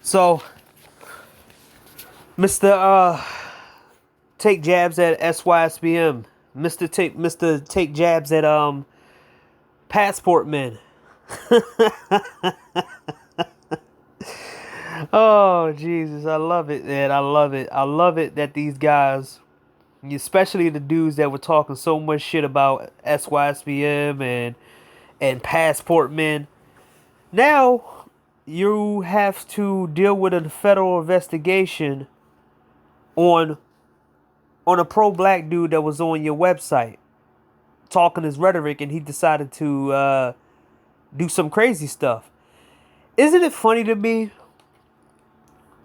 So, Mr. Take jabs at sysbm. Mr. Take jabs at passport men. Oh Jesus, I love it, man. I love it. I love it that these guys, especially the dudes that were talking so much shit about sysbm and passport men. Now you have to deal with a federal investigation on a pro-black dude that was on your website talking his rhetoric, and he decided to do some crazy stuff. Isn't it funny to me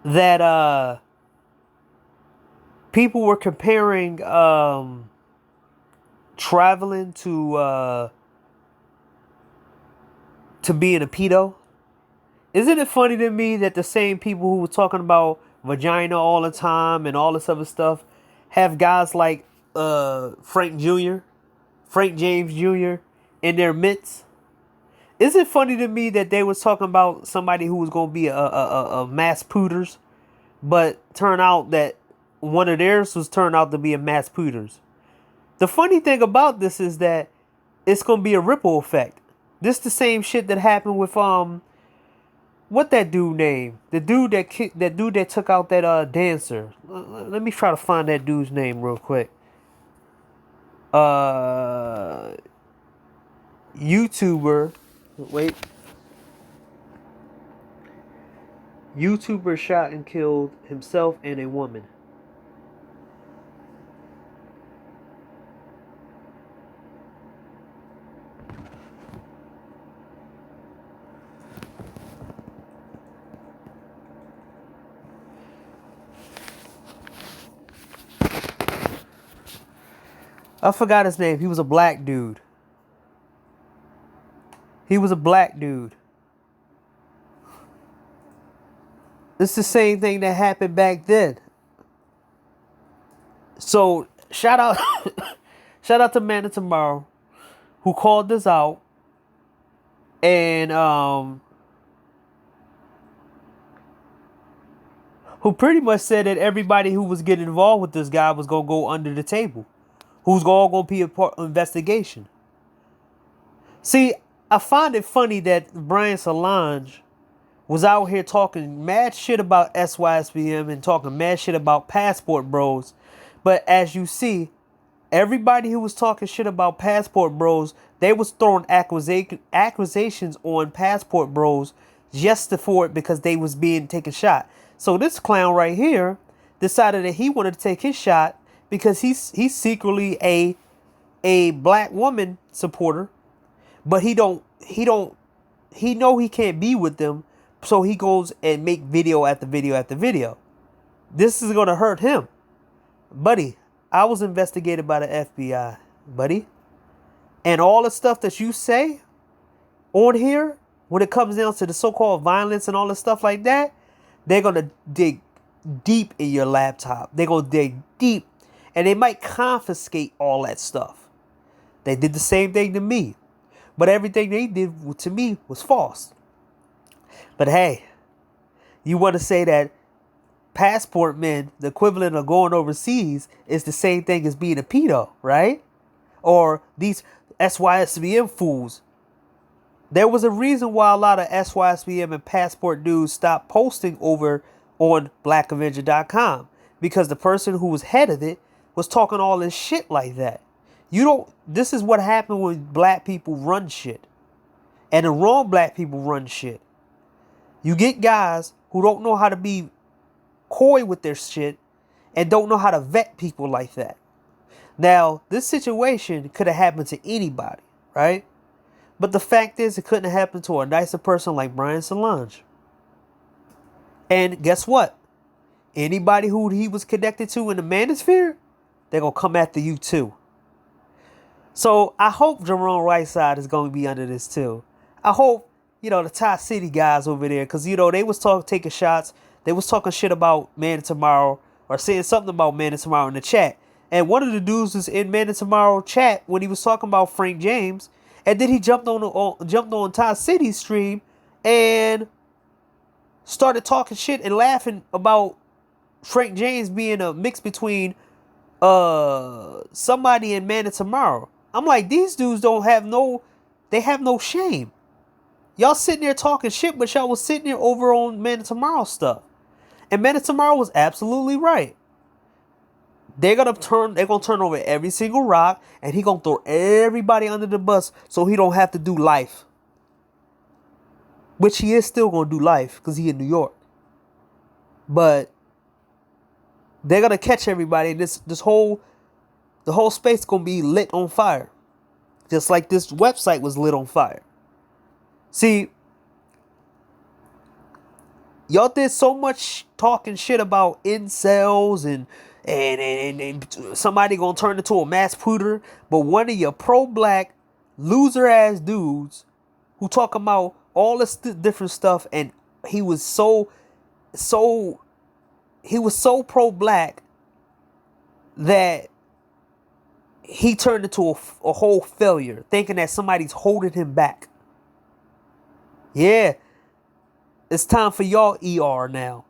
that people were comparing traveling to being a pedo? Isn't it funny to me that the same people who were talking about vagina all the time and all this other stuff have guys like Frank Jr., Frank James Jr. in their midst? Is it funny to me that they was talking about somebody who was going to be a mass pooters, but turn out that one of theirs was turned out to be a mass pooters? The funny thing about this is that it's going to be a ripple effect. This the same shit that happened with what that dude name? The dude that took out that dancer. Let me try to find that dude's name real quick. YouTuber. Wait. YouTuber shot and killed himself and a woman. I forgot his name. He was a black dude. It's the same thing that happened back then. So shout out shout out to Man of Tomorrow who called this out, and who pretty much said that everybody who was getting involved with this guy was gonna go under the table. Who's all gonna be a part of investigation. See, I find it funny that Brian Solange was out here talking mad shit about sysbm and talking mad shit about passport bros. But as you see, everybody who was talking shit about passport bros, they was throwing accusations on passport bros just for it because they was being taken shot. So this clown right here decided that he wanted to take his shot because he's secretly a black woman supporter, but he know he can't be with them, so he goes and make video after video after video. This is gonna hurt him. Buddy, I was investigated by the FBI, buddy. And all the stuff that you say on here, when it comes down to the so-called violence and all the stuff like that, they're gonna dig deep in your laptop. They're gonna dig deep, and they might confiscate all that stuff. They did the same thing to me, but everything they did to me was false. But hey, you want to say that passport men, the equivalent of going overseas, is the same thing as being a pedo, right? Or these sysbm fools. There was a reason why a lot of sysbm and passport dudes stopped posting over on blackavenger.com, because the person who was head of it was talking all this shit like that. This is what happened when black people run shit. And the wrong black people run shit. You get guys who don't know how to be coy with their shit and don't know how to vet people like that. Now, this situation could have happened to anybody, right? But the fact is, it couldn't have happened to a nicer person like Brian Solange. And guess what? Anybody who he was connected to in the manosphere, they're going to come after you too. So I hope Jerome Whiteside is going to be under this too. I hope, the Tie City guys over there, because, they was taking shots. They was talking shit about Man of Tomorrow, or saying something about Man of Tomorrow in the chat. And one of the dudes was in Man of Tomorrow chat when he was talking about Frank James. And then he jumped on Tie City's stream and started talking shit and laughing about Frank James being a mix between somebody and Man of Tomorrow. I'm like, these dudes they have no shame. Y'all sitting there talking shit, but y'all was sitting there over on Man of Tomorrow stuff. And Man of Tomorrow was absolutely right. They're gonna turn over every single rock, and he gonna throw everybody under the bus so he don't have to do life. Which he is still gonna do life because he in New York. But they're gonna catch everybody. The whole space gonna be lit on fire. Just like this website was lit on fire. See, y'all did so much talking shit about incels and somebody gonna turn into a mass pooter, but one of your pro-black loser ass dudes who talk about all this different stuff, and he was so pro-black that he turned into a whole failure, thinking that somebody's holding him back. Yeah, it's time for y'all ER now.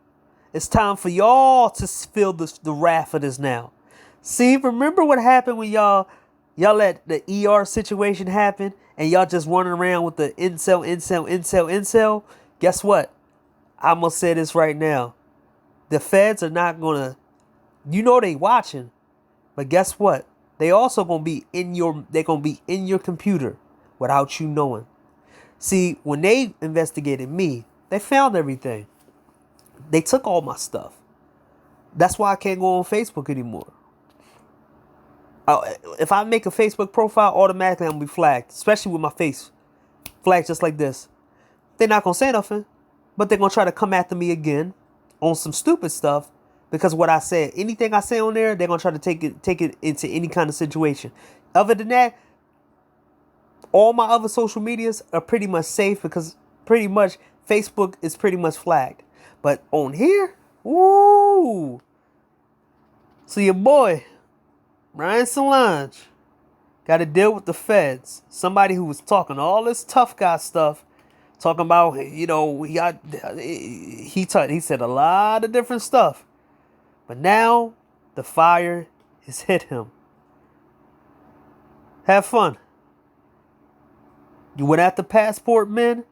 It's time for y'all to feel the wrath of this now. See, remember what happened when y'all let the ER situation happen and y'all just running around with the incel? Guess what? I'm going to say this right now. The feds are not going to, they watching, but guess what? They also going to be in your computer without you knowing. See, when they investigated me, they found everything. They took all my stuff. That's why I can't go on Facebook anymore. If I make a Facebook profile, automatically I'm going to be flagged. Especially with my face flagged just like this. They're not going to say nothing. But they're going to try to come after me again on some stupid stuff. Because what I said, anything I say on there, they're going to try to take it into any kind of situation. Other than that, all my other social medias are pretty much safe because pretty much Facebook is pretty much flagged. But on here, woo! So your boy, Ryan Solange, got to deal with the feds. Somebody who was talking all this tough guy stuff, talking about, he said a lot of different stuff. But now the fire has hit him. Have fun. You went after passport men.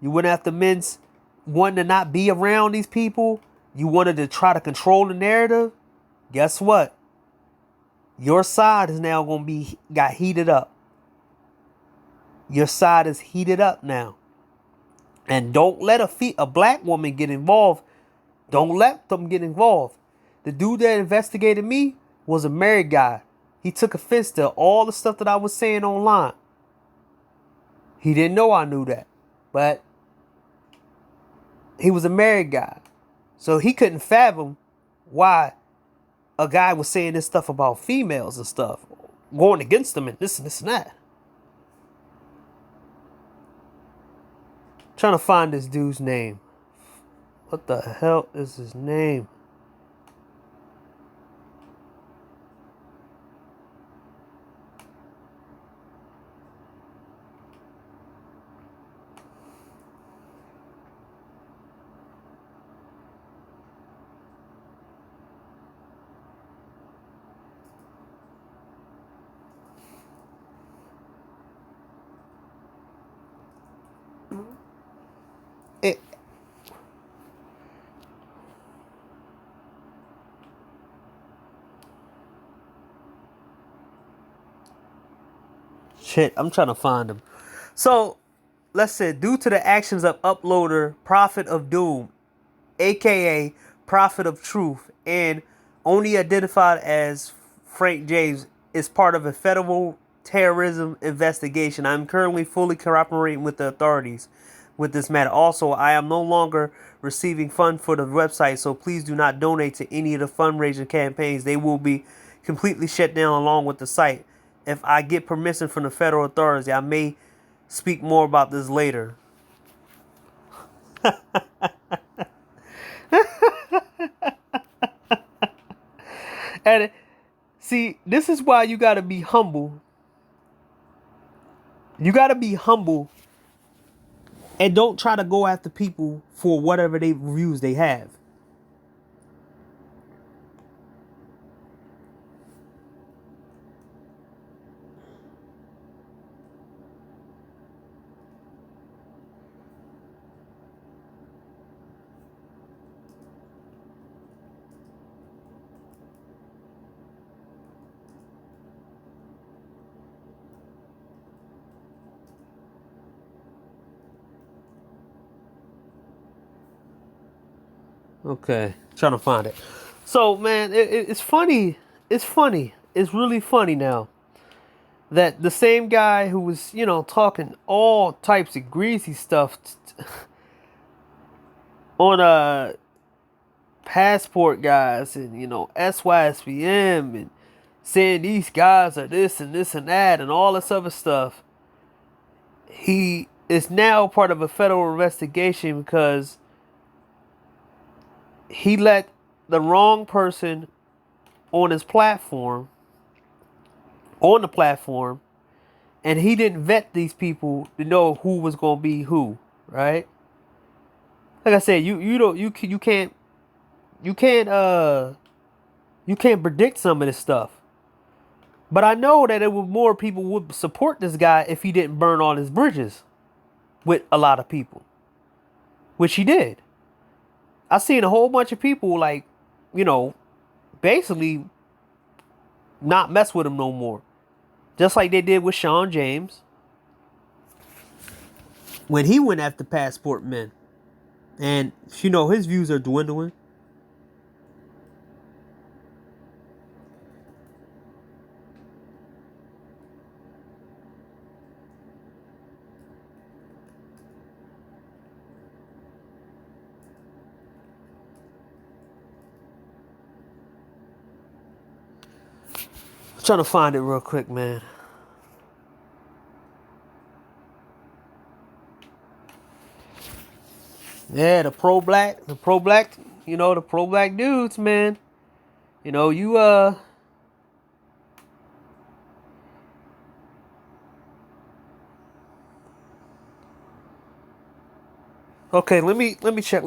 You went after men's wanting to not be around these people. You wanted to try to control the narrative. Guess what? Your side is now going to got heated up. Your side is heated up now. And don't let a black woman get involved. Don't let them get involved. The dude that investigated me was a married guy. He took offense to all the stuff that I was saying online. He didn't know I knew that. But he was a married guy. So he couldn't fathom why a guy was saying this stuff about females and stuff. Going against them and this and that. Trying to find this dude's name. What the hell is his name? Shit, I'm trying to find him. So, let's say, due to the actions of uploader Prophet of Doom, aka Prophet of Truth, and only identified as Frank James, is part of a federal terrorism investigation. I'm currently fully cooperating with the authorities with this matter. Also, I am no longer receiving funds for the website, so please do not donate to any of the fundraising campaigns. They will be completely shut down along with the site. If I get permission from the federal authorities, I may speak more about this later. And see, this is why you got to be humble. You got to be humble and don't try to go after people for whatever they views they have. Okay, trying to find it. So man, it's funny. It's funny. It's really funny now that the same guy who was, talking all types of greasy stuff on passport guys and sysbm and saying these guys are this and this and that and all this other stuff, he is now part of a federal investigation because he let the wrong person on his platform, on the platform, and he didn't vet these people to know who was gonna be who, right? Like I said, you can't you can't predict some of this stuff. But I know that it would more people would support this guy if he didn't burn all his bridges with a lot of people, which he did. I seen a whole bunch of people like, you know, basically not mess with him no more. Just like they did with Sean James when he went after passport men. And his views are dwindling. I'm trying to find it real quick, man. Yeah, the pro black, the pro black dudes, man. You Okay, let me check.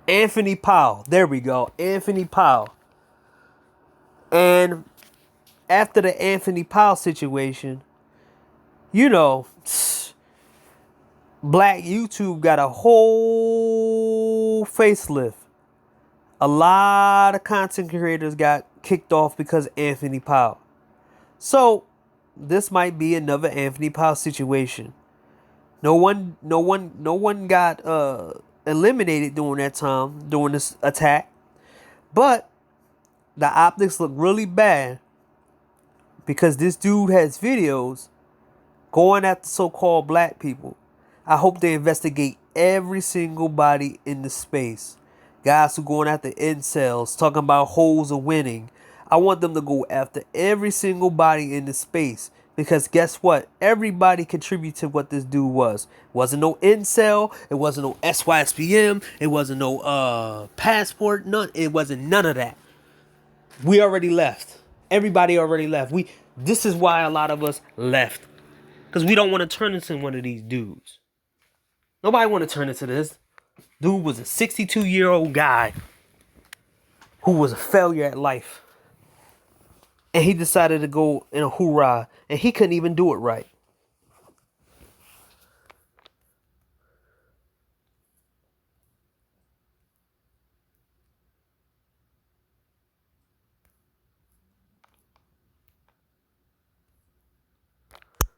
Anthony Powell. There we go. Anthony Powell. And after the Anthony Powell situation, you know, Black YouTube got a whole facelift. A lot of content creators got kicked off because of Anthony Powell. So this might be another Anthony Powell situation. No one got eliminated during that time, during this attack. But the optics look really bad because this dude has videos going after so-called black people. I hope they investigate every single body in the space. Guys who going after incels, talking about hoes are winning. I want them to go after every single body in the space. Because guess what? Everybody contributed to what this dude was. It wasn't no incel. It wasn't no sysbm. It wasn't no passport. It wasn't none of that. We already left. Everybody already left. This is why a lot of us left. Because we don't want to turn into one of these dudes. Nobody want to turn into this. Dude was a 62-year-old guy who was a failure at life. And he decided to go in a hoorah. And he couldn't even do it right.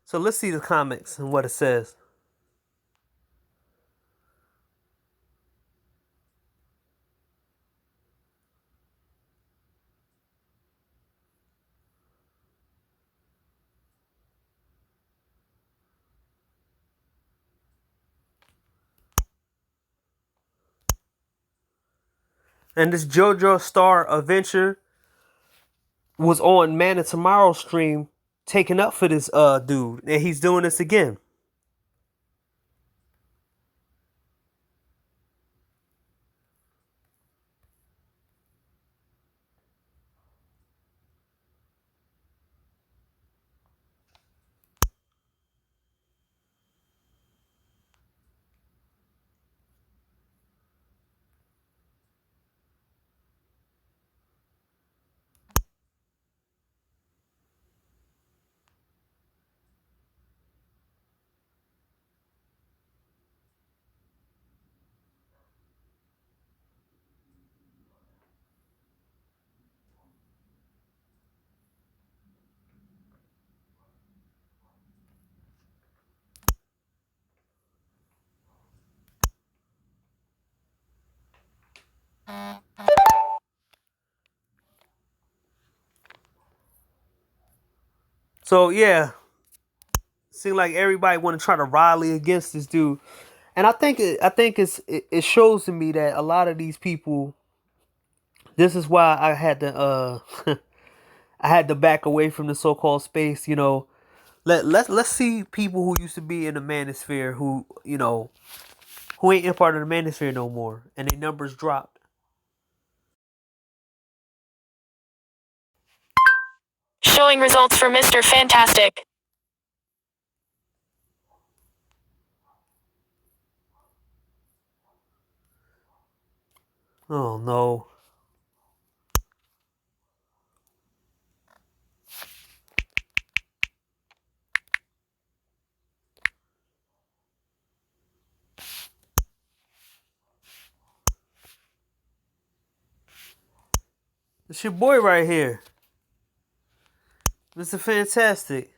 So let's see the comics and what it says. And this JoJo Star Adventure was on Man of Tomorrow stream taking up for this dude. And he's doing this again. So yeah, seems like everybody want to try to rally against this dude, and I think it shows to me that a lot of these people. This is why I had to I had to back away from the so-called space. Let's see people who used to be in the manosphere who ain't in part of the manosphere no more, and their numbers dropped. Showing results for Mr. Fantastic. Oh no. It's your boy right here, Mr. Fantastic.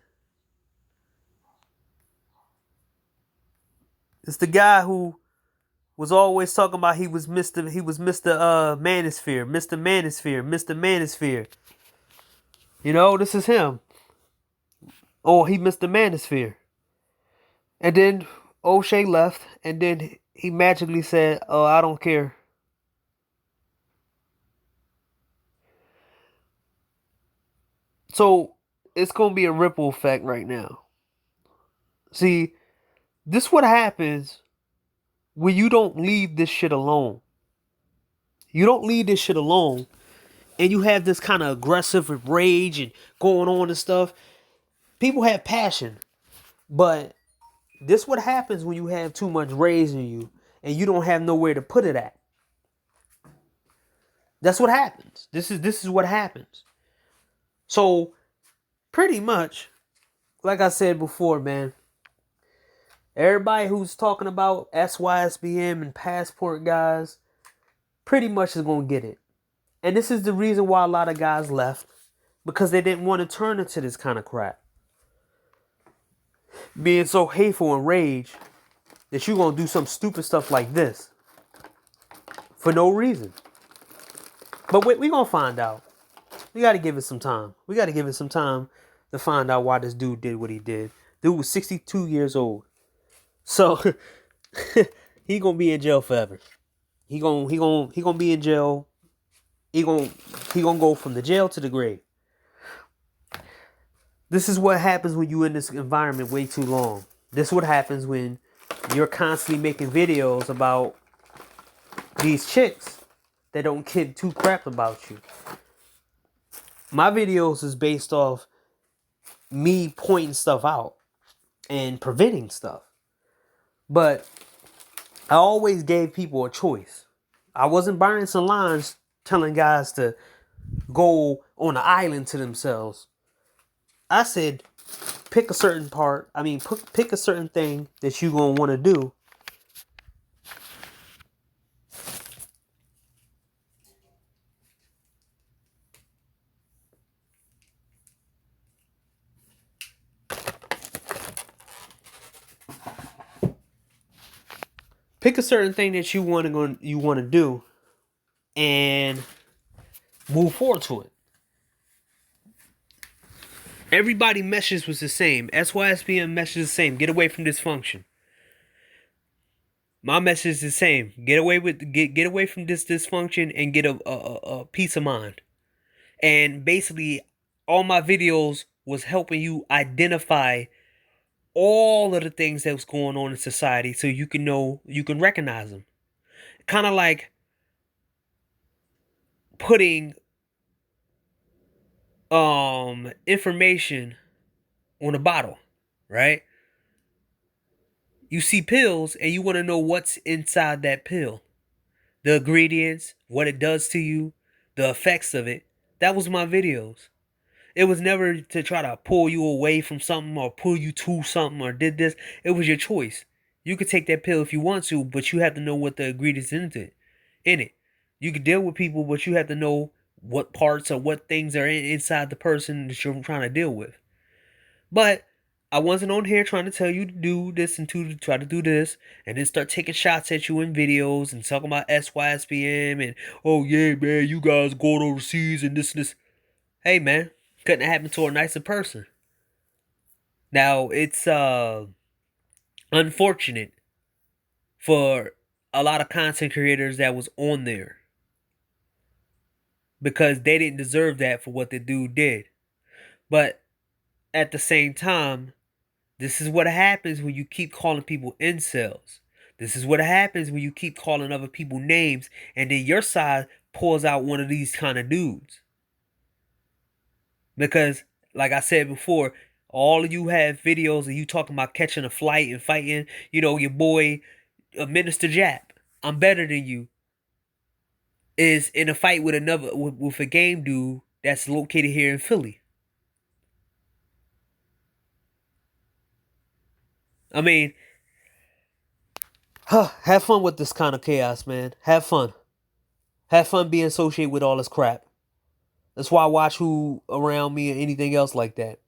It's the guy who was always talking about he was Mr. Manosphere, Mr. Manosphere, Mr. Manosphere. This is him. Oh, he Mr. Manosphere. And then O'Shea left, and then he magically said, "Oh, I don't care." So it's gonna be a ripple effect right now. See, this what happens when you don't leave this shit alone. You don't leave this shit alone, and you have this kind of aggressive rage and going on and stuff. People have passion, but this what happens when you have too much rage in you and you don't have nowhere to put it at. That's what happens. This is what happens. So pretty much, like I said before, man, everybody who's talking about SYSBM and passport guys pretty much is gonna get it. And this is the reason why a lot of guys left, because they didn't want to turn into this kind of crap. Being so hateful and rage that you're gonna do some stupid stuff like this for no reason. But we gonna find out. We gotta give it some time. We gotta give it some time to find out why this dude did what he did. Dude was 62 years old. So he gonna be in jail forever. He gonna be in jail. He gonna go from the jail to the grave. This is what happens when you in this environment way too long. This is what happens when you're constantly making videos about these chicks that don't give two crap about you. My videos is based off me pointing stuff out and preventing stuff. But I always gave people a choice. I wasn't burning some lines telling guys to go on an island to themselves. I said, pick a certain part. Pick a certain thing that you're going to want to do. Pick a certain thing that you want to do and move forward to it. Everybody message was the same. SYSBM message is the same. Get away from dysfunction. My message is the same. Get away from this dysfunction and get a peace of mind. And basically, all my videos was helping you identify all of the things that was going on in society, so you can recognize them. Kind of like putting information on a bottle, right? You see pills and you want to know what's inside that pill. The ingredients, what it does to you, the effects of it. That was my videos. It was never to try to pull you away from something or pull you to something or did this. It was your choice. You could take that pill if you want to, but you have to know what the ingredients in it. You can deal with people, but you have to know what parts or what things are inside the person that you're trying to deal with. But I wasn't on here trying to tell you to do this and to try to do this and then start taking shots at you in videos and talking about sysbm and oh yeah man you guys going overseas and this. Hey man, couldn't happen to a nicer person. Now it's unfortunate for a lot of content creators that was on there because they didn't deserve that for what the dude did. But at the same time, this is what happens when you keep calling people incels. This is what happens when you keep calling other people names and then your side pulls out one of these kind of dudes. Because, like I said before, all of you have videos of you talking about catching a flight and fighting, your boy, Minister Jap, I'm better than you, is in a fight with with a game dude that's located here in Philly. I mean, have fun with this kind of chaos, man. Have fun. Have fun being associated with all this crap. That's why I watch who around me or anything else like that.